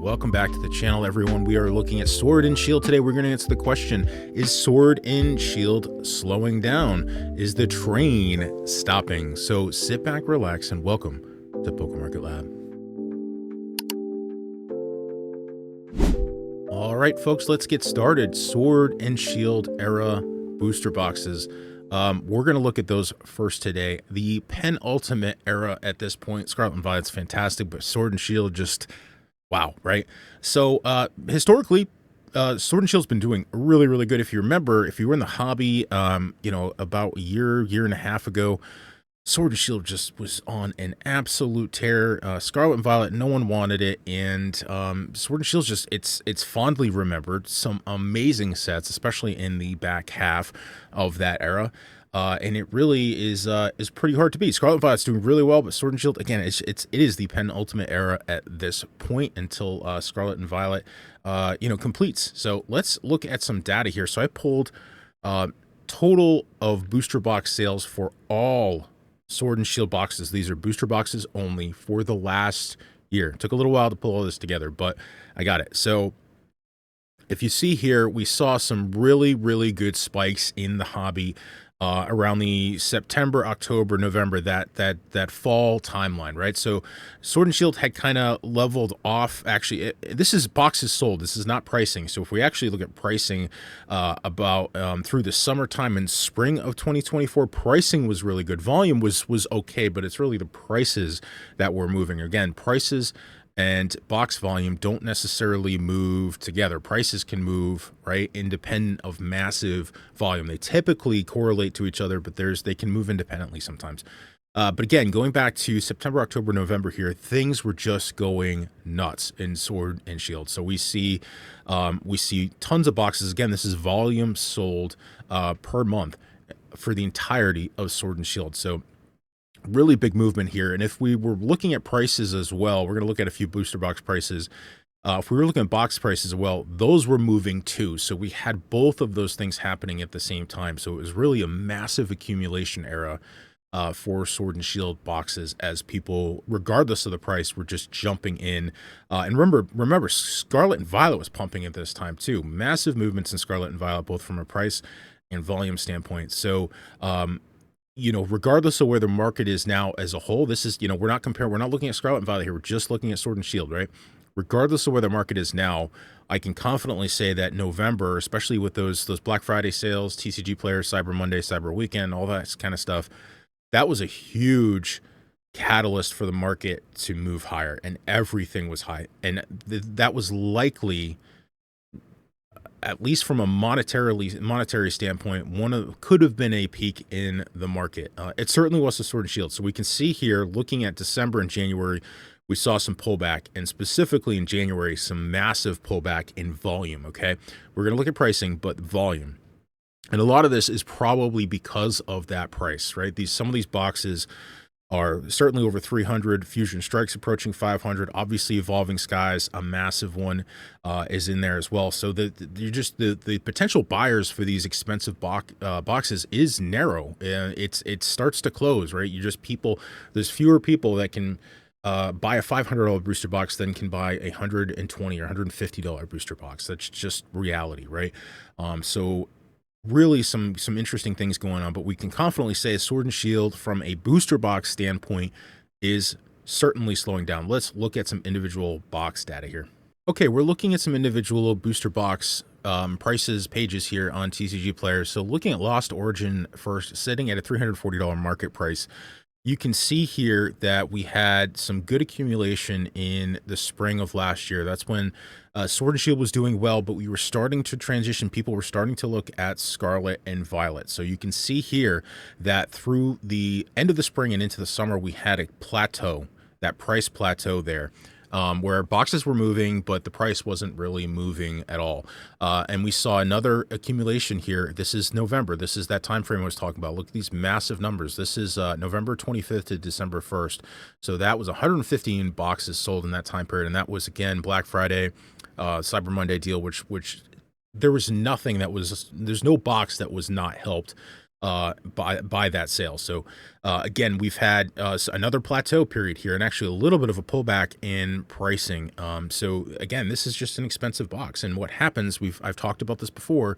Welcome back to the channel, everyone. We are looking at Sword and Shield today. We're going to answer the question, is Sword and Shield slowing down? Is the train stopping? So sit back, relax, and welcome to PokeMarketLab. All right, folks, let's get started. Sword and Shield era booster boxes. We're going to look at those first today. The penultimate era at this point, Scarlet and Violet's fantastic, but Sword and Shield just... wow, right? So historically, Sword and Shield's been doing really, really good. If you remember, if you were in the hobby, about a year and a half ago, Sword and Shield just was on an absolute tear. Scarlet and Violet, no one wanted it, and Sword and Shield's just it's fondly remembered. Some amazing sets, especially in the back half of that era. And it really is pretty hard to beat. Scarlet and Violet's doing really well, but Sword and Shield, again, it is the penultimate era at this point until Scarlet and Violet, completes. So let's look at some data here. So I pulled total of booster box sales for all Sword and Shield boxes. These are booster boxes only for the last year. It took a little while to pull all this together, but I got it. So if you see here, we saw some really, really good spikes in the hobby around the September, October, November, that fall timeline, right? So Sword and Shield had kind of leveled off. Actually, this is boxes sold. This is not pricing. So if we actually look at pricing through the summertime and spring of 2024, pricing was really good. Volume was okay, but it's really the prices that were moving. Again, prices and box volume don't necessarily move together. Prices can move, right, independent of massive volume. They typically correlate to each other, but they can move independently sometimes. But again, going back to September, October, November here, things were just going nuts in Sword and Shield. So we see tons of boxes. Again, this is volume sold per month for the entirety of Sword and Shield. So really big movement here. And if we were looking at prices as well, we're going to look at a few booster box prices. If we were looking at box prices as well, those were moving too. So we had both of those things happening at the same time. So it was really a massive accumulation era for Sword and Shield boxes, as people, regardless of the price, were just jumping in. And remember, Scarlet and Violet was pumping at this time too. Massive movements in Scarlet and Violet, both from a price and volume standpoint. So regardless of where the market is now as a whole, this is, we're not looking at Scarlet and Violet here. We're just looking at Sword and Shield, right? Regardless of where the market is now, I can confidently say that November, especially with those Black Friday sales, TCG players, Cyber Monday, Cyber Weekend, all that kind of stuff, that was a huge catalyst for the market to move higher, and everything was high. And that was likely, at least from a monetary standpoint, could have been a peak in the market. It certainly was a Sword and Shield. So we can see here, looking at December and January, we saw some pullback, and specifically in January, some massive pullback in volume. Okay, we're going to look at pricing, but volume, and a lot of this is probably because of that price, right? Some of these boxes are certainly over 300, Fusion Strikes approaching 500, obviously Evolving Skies, a massive one, is in there as well. So the potential buyers for these expensive boxes is narrow. It starts to close, right? There's fewer people that can buy a $500 booster box than can buy a $120 or $150 booster box. That's just reality, right? So really some interesting things going on, but we can confidently say Sword and Shield from a booster box standpoint is certainly slowing down. Let's look at some individual box data here. Okay, we're looking at some individual booster box pages here on TCG Players. So looking at Lost Origin first, sitting at a $340 market price, you can see here that we had some good accumulation in the spring of last year. That's when Sword and Shield was doing well, but we were starting to transition. People were starting to look at Scarlet and Violet. So you can see here that through the end of the spring and into the summer, we had a plateau, that price plateau there, where boxes were moving, but the price wasn't really moving at all. And we saw another accumulation here. This is November. This is that time frame I was talking about. Look at these massive numbers. This is November 25th to December 1st. So that was 115 boxes sold in that time period. And that was, again, Black Friday, Cyber Monday deal, which there was nothing there's no box that was not helped by that sale. So again, we've had another plateau period here, and actually a little bit of a pullback in pricing. So again, this is just an expensive box, and what happens, I've talked about this before.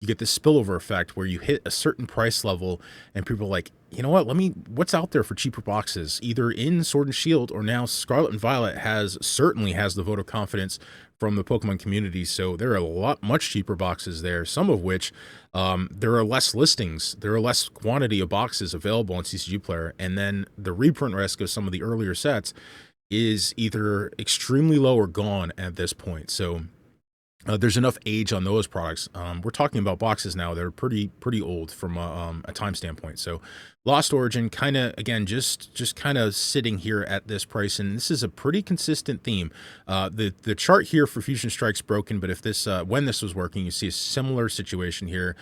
You get this spillover effect where you hit a certain price level and people are like, you know what, what's out there for cheaper boxes, either in Sword and Shield or now Scarlet and Violet certainly has the vote of confidence from the Pokemon community. So there are much cheaper boxes there, some of which there are less listings, there are less quantity of boxes available on CCG Player. And then the reprint risk of some of the earlier sets is either extremely low or gone at this point. So there's enough age on those products. We're talking about boxes now that are pretty old from a time standpoint. So Lost Origin kind of, again, just kind of sitting here at this price, and this is a pretty consistent theme. The chart here for Fusion Strike's broken, but if this when this was working, you see a similar situation here,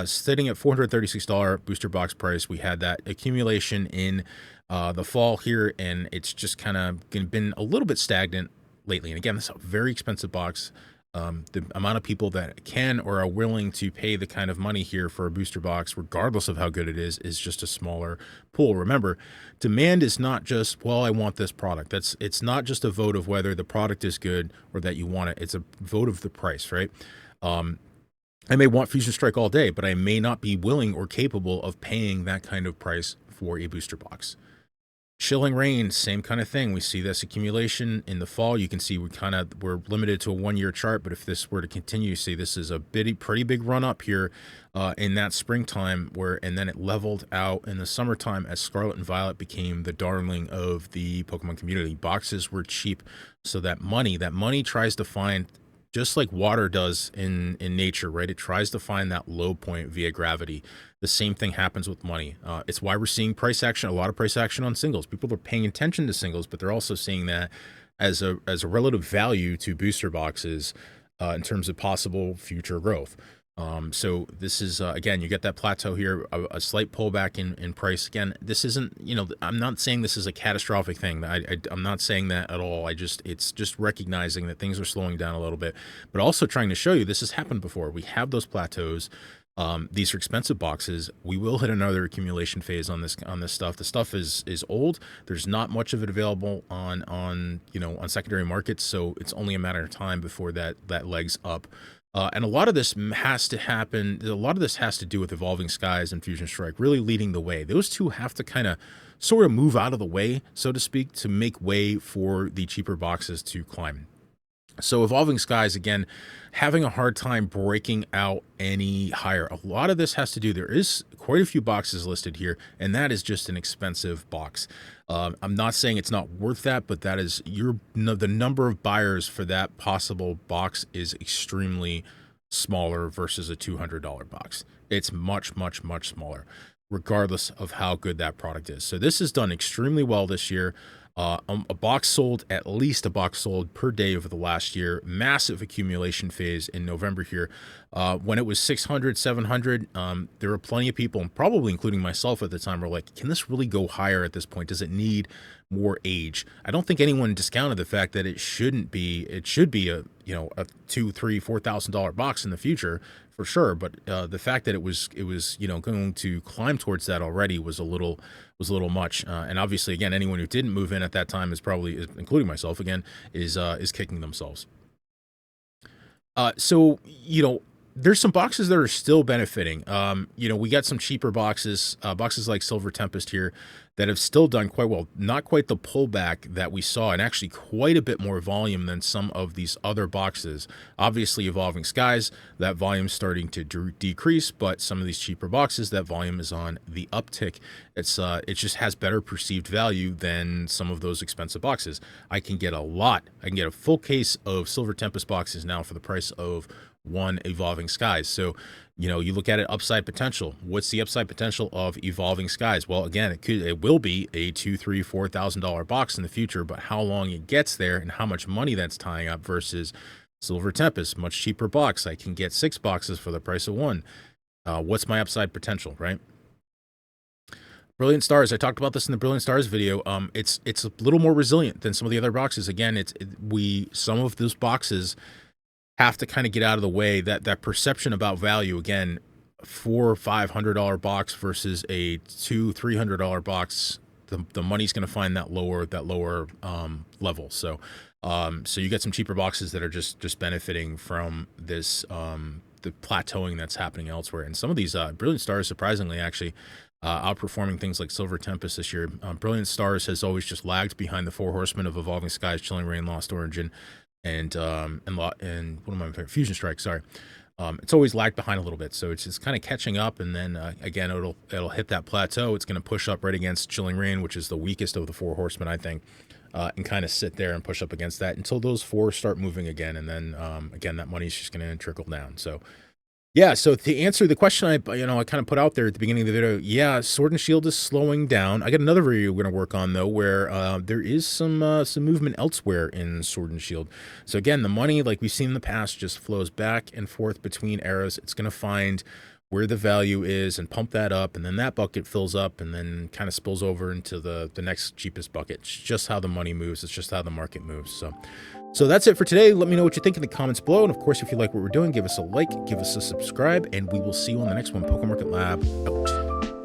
sitting at $436 booster box price. We had that accumulation in the fall here, and it's just kind of been a little bit stagnant lately. And again, this is a very expensive box. The amount of people that can or are willing to pay the kind of money here for a booster box, regardless of how good it is just a smaller pool. Remember, demand is not just, well, I want this product. It's not just a vote of whether the product is good or that you want it. It's a vote of the price, right? I may want Fusion Strike all day, but I may not be willing or capable of paying that kind of price for a booster box. Chilling Reign, same kind of thing. We see this accumulation in the fall. You can see we're limited to a 1-year chart, but if this were to continue, you see this is a pretty big run up here in that springtime, and then it leveled out in the summertime as Scarlet and Violet became the darling of the Pokemon community. Boxes were cheap, so that money tries to find, just like water does in nature, right? It tries to find that low point via gravity. The same thing happens with money. It's why we're seeing price action, a lot of price action on singles. People are paying attention to singles, but they're also seeing that as a relative value to booster boxes in terms of possible future growth. So this is, again, you get that plateau here, a slight pullback in price. Again, this isn't, I'm not saying this is a catastrophic thing. I'm not saying that at all. It's just recognizing that things are slowing down a little bit, but also trying to show you this has happened before. We have those plateaus. These are expensive boxes. We will hit another accumulation phase on this stuff. The stuff is old. There's not much of it available on secondary markets, so it's only a matter of time before that legs up. And a lot of this has to happen. A lot of this has to do with Evolving Skies and Fusion Strike really leading the way. Those two have to kind of sort of move out of the way, so to speak, to make way for the cheaper boxes to climb. So Evolving Skies, again, having a hard time breaking out any higher. A lot of this has to do, there is quite a few boxes listed here, and that is just an expensive box. I'm not saying it's not worth that, but that is the number of buyers for that possible box is extremely smaller versus a $200 box. It's much, much, much smaller, regardless of how good that product is. So this has done extremely well this year. At least a box sold per day over the last year. Massive accumulation phase in November here. When it was 600, 700, there were plenty of people, and probably including myself at the time, were like, can this really go higher at this point? Does it need more age? I don't think anyone discounted the fact that it should be a $2,000, $3,000, $4,000 box in the future for sure. But the fact that it was going to climb towards that already was a little much. And obviously, again, anyone who didn't move in at that time is probably, including myself again, is kicking themselves. So there's some boxes that are still benefiting. We got some cheaper boxes like Silver Tempest here that have still done quite well. Not quite the pullback that we saw, and actually quite a bit more volume than some of these other boxes. Obviously, Evolving Skies, that volume's starting to decrease, but some of these cheaper boxes, that volume is on the uptick. It just has better perceived value than some of those expensive boxes. I can get a full case of Silver Tempest boxes now for the price of one Evolving Skies. So, you look at it, upside potential. What's the upside potential of Evolving Skies? Well, again, it will be a $2,000, $3,000, $4,000 box in the future, but how long it gets there and how much money that's tying up versus Silver Tempest, much cheaper box. I can get 6 boxes for the price of one. What's my upside potential, right? Brilliant Stars, I talked about this in the Brilliant Stars video. It's a little more resilient than some of the other boxes. Again, some of those boxes have to kind of get out of the way. That perception about value, again, $400-500 box versus a $200-300 box, the money's going to find that lower level. So so you get some cheaper boxes that are just benefiting from this the plateauing that's happening elsewhere. And some of these Brilliant Stars, surprisingly, actually outperforming things like Silver Tempest this year. Brilliant Stars has always just lagged behind the Four Horsemen of Evolving Skies, Chilling Reign, Lost Origin, and what am I? Fusion Strike. Sorry. It's always lagged behind a little bit, so it's kind of catching up, and then again it'll hit that plateau. It's going to push up right against Chilling Reign, which is the weakest of the Four Horsemen, I think, and kind of sit there and push up against that until those four start moving again, and then again that money's just going to trickle down. So yeah, so to answer the question I kind of put out there at the beginning of the video, yeah, Sword and Shield is slowing down. I got another video we're going to work on, though, where there is some movement elsewhere in Sword and Shield. So again, the money, like we've seen in the past, just flows back and forth between eras. It's going to find where the value is and pump that up, and then that bucket fills up and then kind of spills over into the next cheapest bucket. It's just how the money moves. It's just how the market moves. So that's it for today. Let me know what you think in the comments below. And of course, if you like what we're doing, give us a like, give us a subscribe, and we will see you on the next one. PokeMarketLab out.